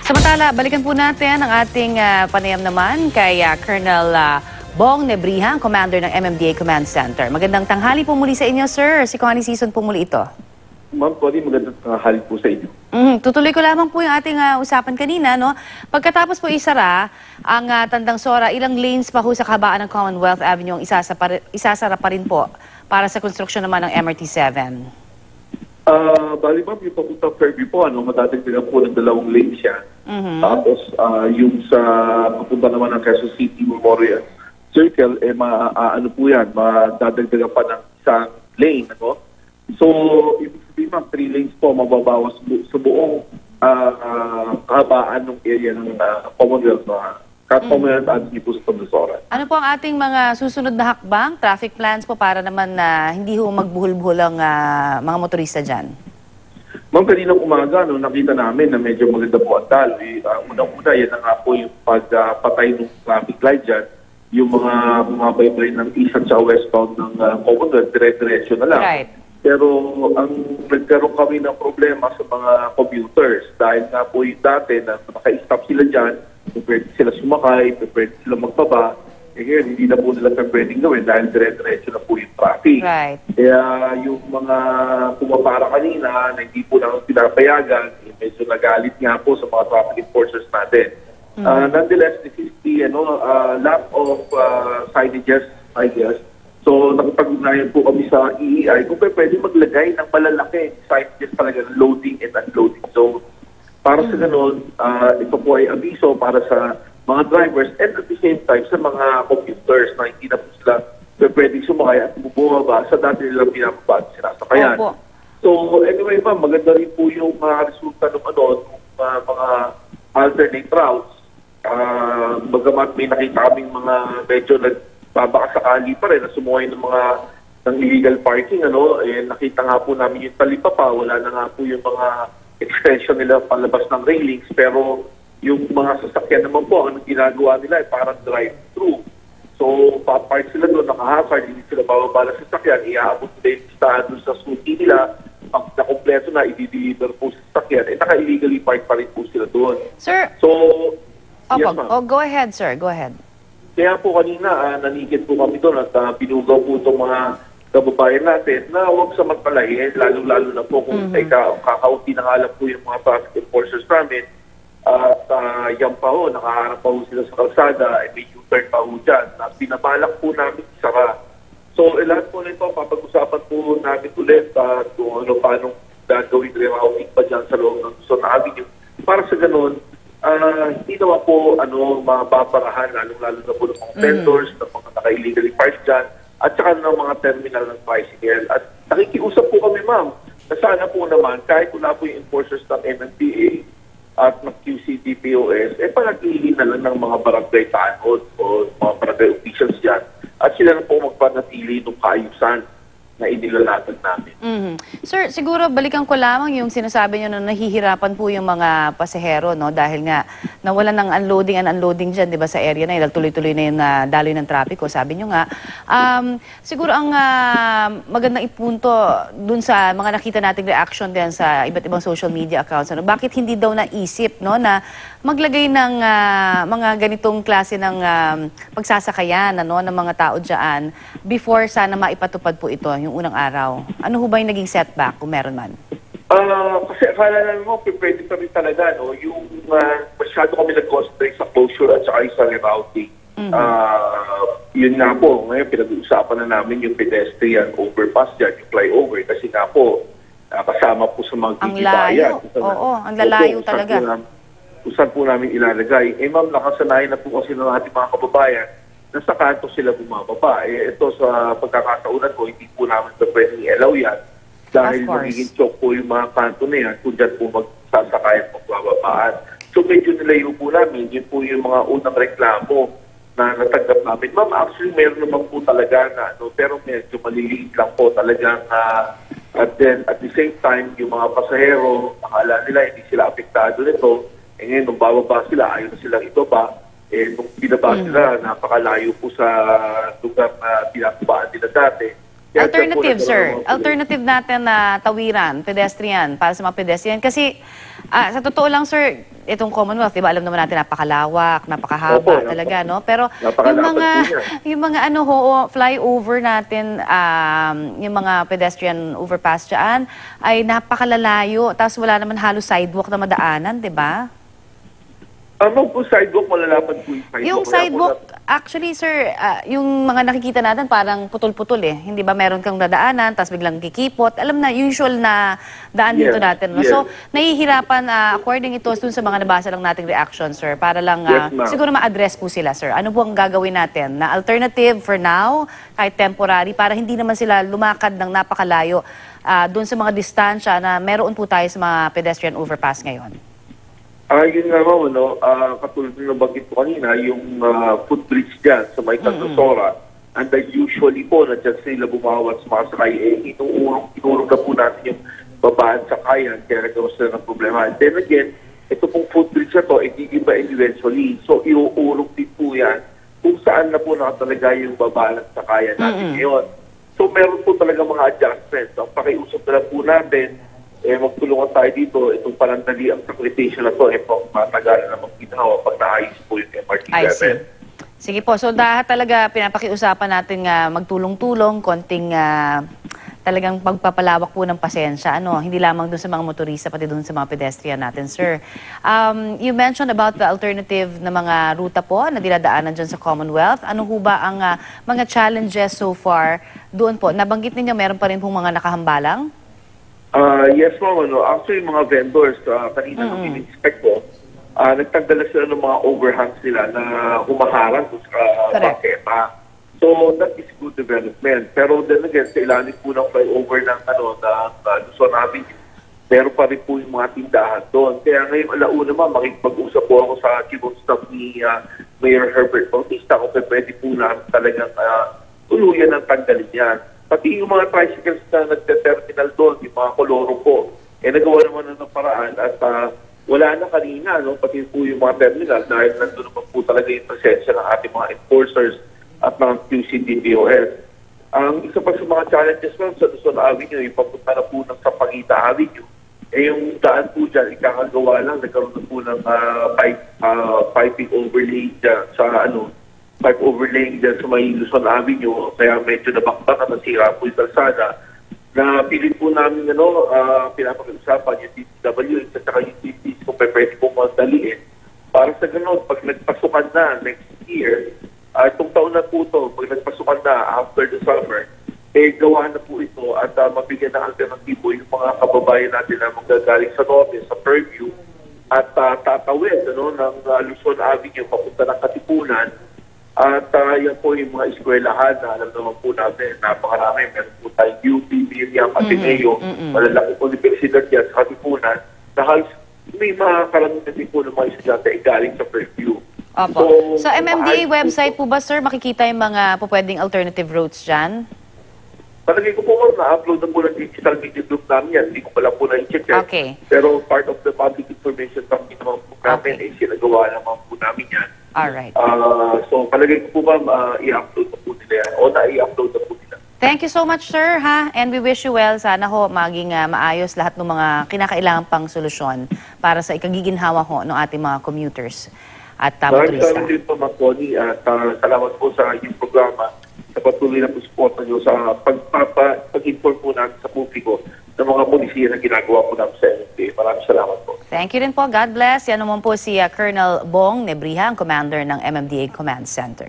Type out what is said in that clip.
Samantala, balikan po natin ang ating panayam naman kay Colonel Bong Nebrihan, Commander ng MMDA Command Center. Magandang tanghali po muli sa inyo, sir. Si Connie Season po muli ito. Ma'am Connie, magandang tanghali po sa inyo. Tutuloy ko lamang po yung ating usapan kanina. No? Pagkatapos po isara ang Tandang Sora, ilang lanes pa ho sa kahabaan ng Commonwealth Avenue ang isasara pa rin po para sa konstruksyon naman ng MRT-7? Bali ma'am, yung papuntang Fairview po, madadagdagan po ng 2 lanes siya. Tapos yung sa papunta naman ng Quezon City Memorial Circle, ano po yan, madadagdagan pa ng isang lane. Ano? So, ibig sabihin ma'am, 3 lanes po mababawas sa buong kahabaan ng area ng Commonwealth Commonwealth at po sa Tandang Sora. Ano po ang ating mga susunod na hakbang, traffic plans po para naman na hindi ho magbuhol-buhol ang mga motorista dyan? Ma'am, kaninang umaga, nakita namin na medyo maganda po ang dalo. Unang-una, yan na nga po yung pagpatay ng traffic light dyan. Yung mga baybay ng east at westbound ng Commonwealth, dire-diretso na lang. Right. Pero nagkaroon kami ng problema sa mga commuters dahil nga po yung dati na naka-stop sila dyan, pwede sila sumakay, pwede sila magbaba. Ngayon, hindi na po nila pwedeng gawin dahil dire-diretso na po yung traffic. Right. Kaya yung mga pumapara kanina na hindi po namin pinapayagan, medyo nagalit nga po sa mga traffic enforcers natin. Nonetheless, this is the lack of signages, I guess. So, nakipag-ugnayan po kami sa EEI kung pwede maglagay ng malalaki signages talaga ng loading and unloading zone. Para sa ganun, ito po ay abiso para sa mga drivers and at the same time sa mga commuters na hindi na po sila pwedeng sumakay at bumaba sa dati nilang pinapabad sinasakayan. So anyway ma'am, maganda rin po yung resulta ng mga alternate routes. Bagamat may nakita kaming mga medyo nagbabakasakali pa rin na sumuhay ng mga ng illegal parking. Nakita nga po namin yung talipapa, wala na nga po yung mga extension nila palabas ng railings, pero yung mga sasakyan naman po, ang ginagawa nila ay parang drive-thru. So, papark sila doon, nakahasard, hindi sila bababa ng sasakyan, iaabot nila yung listahan doon sa suti nila, pag nakompleto na, i-deliver po sa sasakyan, naka-illegally park pa rin po sila doon. Sir, so, yes, go ahead, sir, go ahead. Kaya po kanina, nanigit po kami doon at pinugaw po itong mga kababayan natin na huwag samantalahin, lalo-lalo na po kung kakaunti na nga lang po yung mga traffic enforcers namin at yan pa ho, nakaharap pa ho sila sa kalsada, may U-turn pa ho dyan na binabalak po namin saka. So, lahat po nito, papag-usapan po namin ulit kung paano gagawin rerouting pa dyan sa loob ng gusto namin. Para sa ganun, hindi naman po mababarahan, lalo-lalo na po ng mga vendors, ng mga naka-illegally parked dyan, at saka ng mga terminal ng tricycle. At nakikiusap po kami, ma'am, na sana po naman, kahit wala po yung enforcers ng MMDA at ng QCDPOS, panatili na lang ng mga barangay tanod o mga barangay officials dyan. At sila na po magpanatili ng kaayusan na inilalatag namin. Sir, siguro balikan ko lamang yung sinasabi nyo na nahihirapan po yung mga pasahero, no? Dahil nga nawalan ng unloading and unloading dyan, di ba, sa area na yun, tuloy-tuloy na yung daloy ng trapiko, sabi nyo nga. Siguro ang magandang ipunto dun sa mga nakita nating reaction din sa iba't ibang social media accounts, bakit hindi daw naisip, no, na maglagay ng mga ganitong klase ng pagsasakayan, ng mga tao dyan before sana maipatupad po ito yung unang araw. Ano ho ba yung naging setback kung meron man? Kasi akala namin mo, pwede pa rin talaga, yung masyado kami nag-concentrate sa closure at saka sa rerouting. Yun nga po, ngayon pinag-uusapan na namin yung pedestrian overpass dyan, yung flyover, kasi nga po, kasama po sa mga gigibayan. Ang lalayo talaga. Kung saan po namin ilalagay. Ma'am, nakasanayan na po kasi ng ating mga kababayan na sa kanto sila bumababa. Ito sa pagkakataunan ko, hindi po namin pwedeng i-allow yan dahil magiging choke po yung mga kanto na yan kung dyan po magsasakayan magbababaan. So medyo nilayo po namin. Yun po yung mga unang reklamo na natanggap namin. Ma'am, actually meron naman po talaga na pero medyo maliliit lang po talagang at then at the same time yung mga pasahero, akala nila hindi sila apektado nito. Ngayon, nung bababa sila, ayaw na silang ibaba. Nung binaba sila, napakalayo po sa lugar na pinapabaan nila dati. Alternative, sir. Alternative natin na tawiran, pedestrian, para sa mga pedestrian. Kasi Sa totoo lang, sir, itong Commonwealth, di ba, alam naman natin, napakalawak, napakahaba Opo, talaga, no? Pero napakalapad po yan. yung mga flyover natin, yung mga pedestrian overpass dyan, ay napakalalayo, tapos wala naman halos sidewalk na madaanan, di ba? Po sidewalk, malalapad po yung sidewalk. Yung sidewalk, actually, sir, yung mga nakikita natin parang putol-putol eh. Hindi ba meron kang dadaanan, tapos biglang kikipot. Alam na, usual na daan dito natin. No? Yes. So, nahihirapan, according ito, dun sa mga nabasa lang nating reaction, sir, para lang Yes, ma'am. siguro ma-address po sila, sir. Ano po ang gagawin natin na alternative for now, kahit temporary, para hindi naman sila lumakad ng napakalayo dun sa mga distansya na meron po tayo sa mga pedestrian overpass ngayon? Yun nga mo, katulad ng nabanggit ko kanina, yung footbridge dyan sa may Cantosora, and then usually po, nandiyan sila bumawat sa mga sakay, inurong na po natin yung babaan sakayan, kaya nagkaroon sila ng problema. And then again, ito pong footbridge na to, igigiba eventually. So, iuurong din po yan kung saan na po nakatalaga yung babaan at sakayan natin ngayon. So, meron po talaga mga adjustments. Ang pakiusap na lang po natin, magtulungan tayo dito, itong panandali ang sakripisyo na to, matagal na magpinawa pag naayos po yung MRT I see. 7. Sige po, so dahil talaga pinapakiusapan natin nga magtulong-tulong, konting talagang pagpapalawak po ng pasensya, hindi lamang dun sa mga motorista, pati dun sa mga pedestrian natin, sir. You mentioned about the alternative na mga ruta po na dinadaanan dyan sa Commonwealth. Ano ho ba ang mga challenges so far doon po? Nabanggit ninyo, meron pa rin pong mga nakahambalang? Yes, ma'am. Actually, mga vendors, kanina nung in-inspect ko, nagtagdala sila ng mga overhangs nila na humaharang sa baketa. So, that is good development. Pero then again, sa ilalim po ng flyover ng Luzon Avenue, meron pa rin po yung mga tindahan doon. Kaya ngayon, alauna naman, makikipag-usap po ako sa chief of staff ni Mayor Herbert Bautista kung pwede po namin talagang tuluyan ng tanggalin yan. Pati yung mga tricycles na nagte-terminal doon, yung mga koloro po, nagawa naman ng paraan at wala na kanina, pati po yung mga terminal dahil nandun naman po talaga yung presensya ng ating mga enforcers at mga QCDPOS. Ang isa pa sa mga challenges naman sa Luzon Avenue, yung papunta na po ng Sapagita Avenue, yung daan po dyan, ikakagawa lang, nagkaroon na po ng piping overlay dyan pipe overlaying dyan sa may Luzon Avenue, kaya medyo nabakbak at nasira po yung kalsada. Na pilit po namin pinapakiusapan yung DPWH at saka yung DPs kung pwede po madaliin. Para sa ganun, pag nagpasukan na next year, itong taon na po ito, pag nagpasukan na after the summer, gawa na po ito at mabigyan ng alternatibo yung mga kababayan natin na magagaling sa Norte, sa Purview, at tatawid ng Luzon Avenue papunta ng Katipunan. At yan po yung mga eskwelahan na alam naman po natin, napakarami. Meron po tayong UP, Miriam, Ateneo, malalaki po universidad yan sa Katipunan. Dahil may mga karamihan din po ng mga estudyante galing sa Purview. Opo. So, MMDA website po ba, sir, makikita yung mga pwedeng alternative routes dyan? Palagay ko po, na-upload na po ng digital media group namin yan. Hindi ko pala po na-check yan. Okay. Pero part of the public information namin naman po namin, sinagawa naman po namin yan. Alright. So, palagay ko po i-upload na po nila yan. O na-i-upload na po nila. Thank you so much, sir, ha? And we wish you well. Sana ho maging maayos lahat ng mga kinakailangan pang solusyon para sa ikagiginhawa ho ng ating mga commuters at motorista. Maraming din po, Ma'am Connie, at salamat po sa inyong programa sa patuloy na support nyo sa pag-inform po namin sa publiko ng mga polisiya na ginagawa po namin sa MMDA. Maraming salamat po. Thank you rin po. God bless. Yan naman po si Colonel Bong Nebriha, ang commander ng MMDA Command Center.